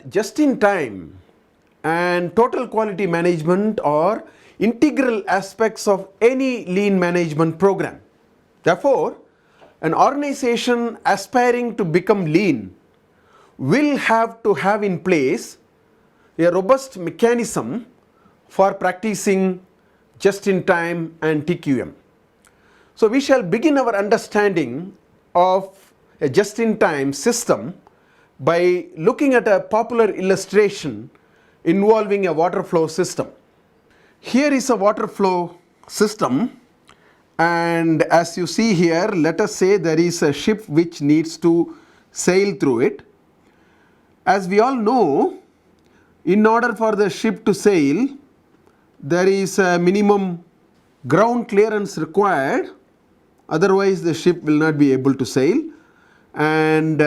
Just in time and total quality management are integral aspects of any lean management program. Therefore, an organization aspiring to become lean will have to have in place a robust mechanism for practicing just in time and TQM. So we shall begin our understanding of a just in time system by looking at a popular illustration involving a water flow system. Here is a water flow system, and as you see here, let us say there is a ship which needs to sail through it. As we all know, in order for the ship to sail, there is a minimum ground clearance required, otherwise the ship will not be able to sail. And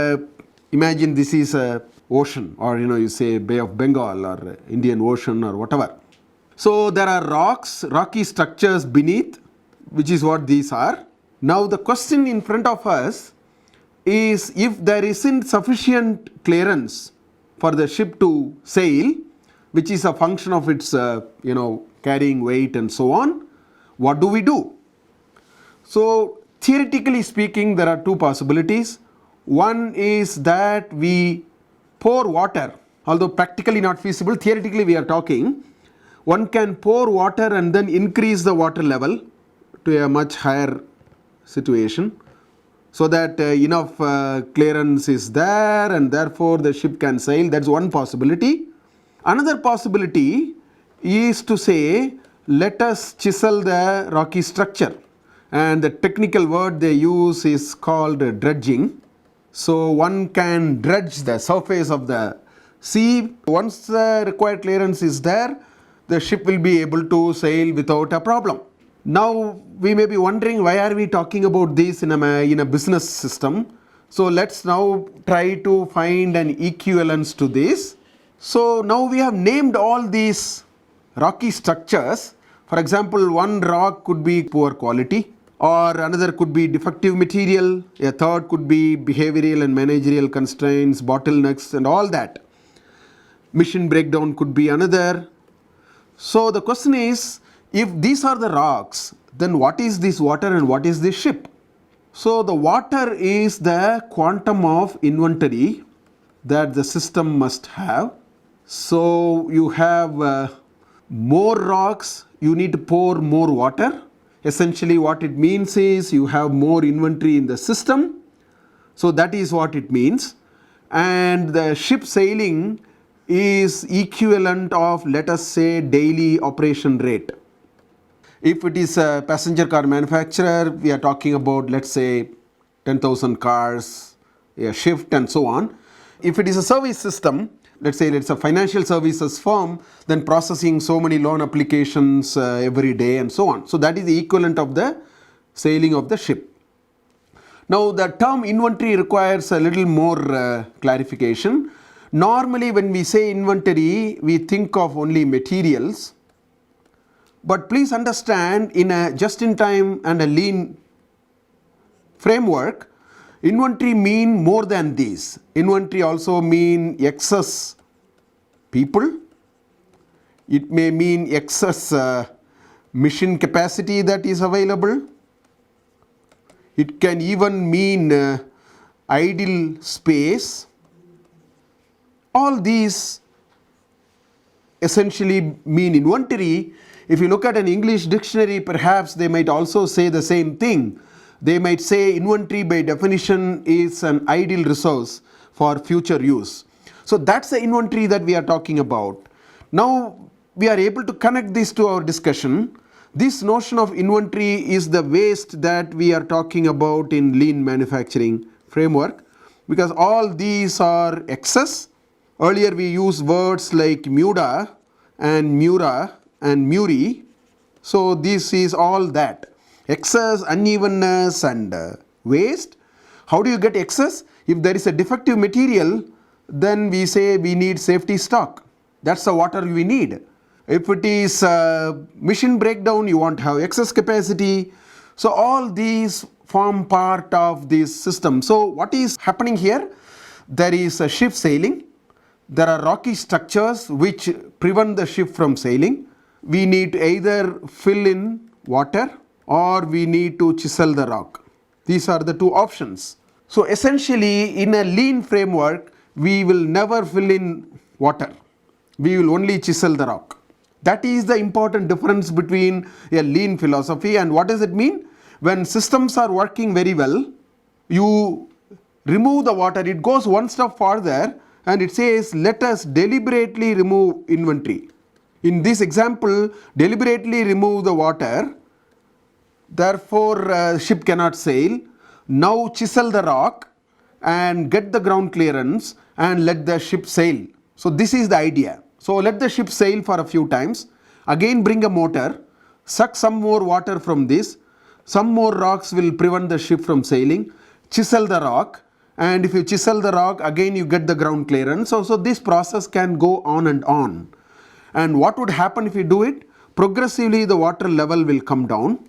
imagine this is a ocean, or you say Bay of Bengal or Indian Ocean or whatever. So there are rocky structures beneath, which is what these are. Now the question in front of us is, if there isn't sufficient clearance for the ship to sail, which is a function of its carrying weight and so on, what do we do? So theoretically speaking, there are two possibilities. One is that we pour water, although practically not feasible, theoretically we are talking. One can pour water and then increase the water level to a much higher situation, so that enough clearance is there and therefore the ship can sail. That's one possibility. Another possibility is to say, let us chisel the rocky structure, and the technical word they use is called dredging. So one can dredge the surface of the sea. Once the required clearance is there, the ship will be able to sail without a problem. Now we may be wondering, why are we talking about this in a business system? So let's now try to find an equivalence to this. So now we have named all these rocky structures. For example, one rock could be poor quality, or another could be defective material, a third could be behavioral and managerial constraints, bottlenecks and all that. Mission breakdown could be another. So the question is, if these are the rocks, then what is this water and what is this ship? So the water is the quantum of inventory that the system must have. So you have more rocks, you need to pour more water. Essentially what it means is you have more inventory in the system. So that is what it means. And the ship sailing is equivalent of, let us say, daily operation rate. If it is a passenger car manufacturer, we are talking about, let's say, 10,000 cars a shift and so on. If it is a service system, let's say it's a financial services firm, then processing so many loan applications every day and so on. So that is the equivalent of the sailing of the ship. Now the term inventory requires a little more clarification. Normally when we say inventory, we think of only materials. But please understand, in a just-in-time and a lean framework, inventory mean more than these. Inventory also mean excess people. It may mean excess machine capacity that is available. It can even mean idle space. All these essentially mean inventory. If you look at an English dictionary, perhaps they might also say the same thing. They might say inventory by definition is an idle resource for future use. So that's the inventory that we are talking about. Now we are able to connect this to our discussion. This notion of inventory is the waste that we are talking about in lean manufacturing framework, because all these are excess. Earlier we used words like muda and mura and muri. So this is all that. Excess, unevenness and waste. How do you get excess? If there is a defective material, then we say we need safety stock. That's the water we need. If it is machine breakdown, you want to have excess capacity. So all these form part of this system. So what is happening here? There is a ship sailing. there are rocky structures which prevent the ship from sailing. We need to either fill in water or we need to chisel the rock. These are the two options. So essentially in a lean framework, we will never fill in water. We will only chisel the rock. That is the important difference between a lean philosophy. And what does it mean? When systems are working very well, you remove the water. It goes one step further and it says, let us deliberately remove inventory. In this example, deliberately remove the water, therefore ship cannot sail. Now chisel the rock and get the ground clearance and let the ship sail. So this is the idea. So let the ship sail for a few times, again bring a motor, suck some more water from this, some more rocks will prevent the ship from sailing, chisel the rock, and if you chisel the rock, again you get the ground clearance. So this process can go on and on. And what would happen if you do it? Progressively the water level will come down,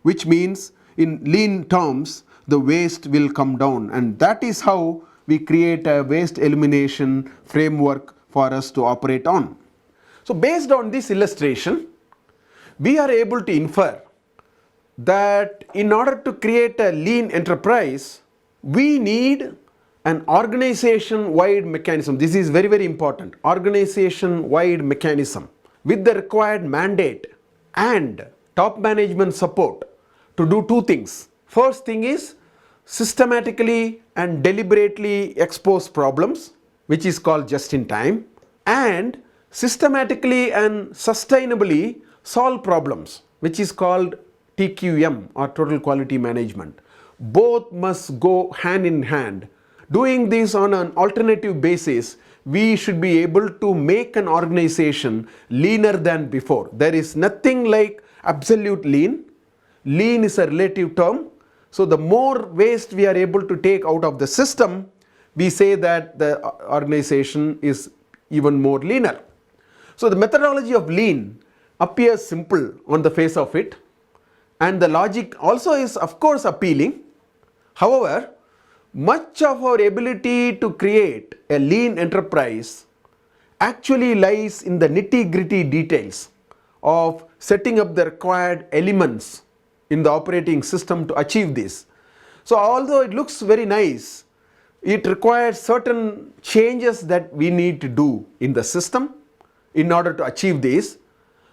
which means in lean terms, the waste will come down, and that is how we create a waste elimination framework for us to operate on. So based on this illustration, we are able to infer that in order to create a lean enterprise, we need an organization-wide mechanism. This is very, very important. Organization-wide mechanism with the required mandate and top management support to do two things. First thing is systematically and deliberately expose problems, which is called just in time, and systematically and sustainably solve problems, which is called TQM or total quality management. Both must go hand in hand. Doing this on an alternative basis, we should be able to make an organization leaner than before. There is nothing like absolute lean. Lean is a relative term. So the more waste we are able to take out of the system, we say that the organization is even more leaner. So the methodology of lean appears simple on the face of it, and the logic also is of course appealing. However, much of our ability to create a lean enterprise actually lies in the nitty-gritty details of setting up the required elements in the operating system to achieve this. So although it looks very nice, it requires certain changes that we need to do in the system in order to achieve this.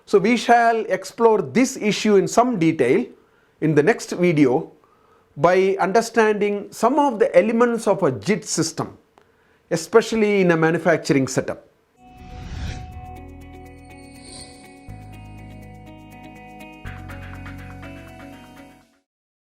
So we shall explore this issue in some detail in the next video by understanding some of the elements of a JIT system, especially in a manufacturing setup.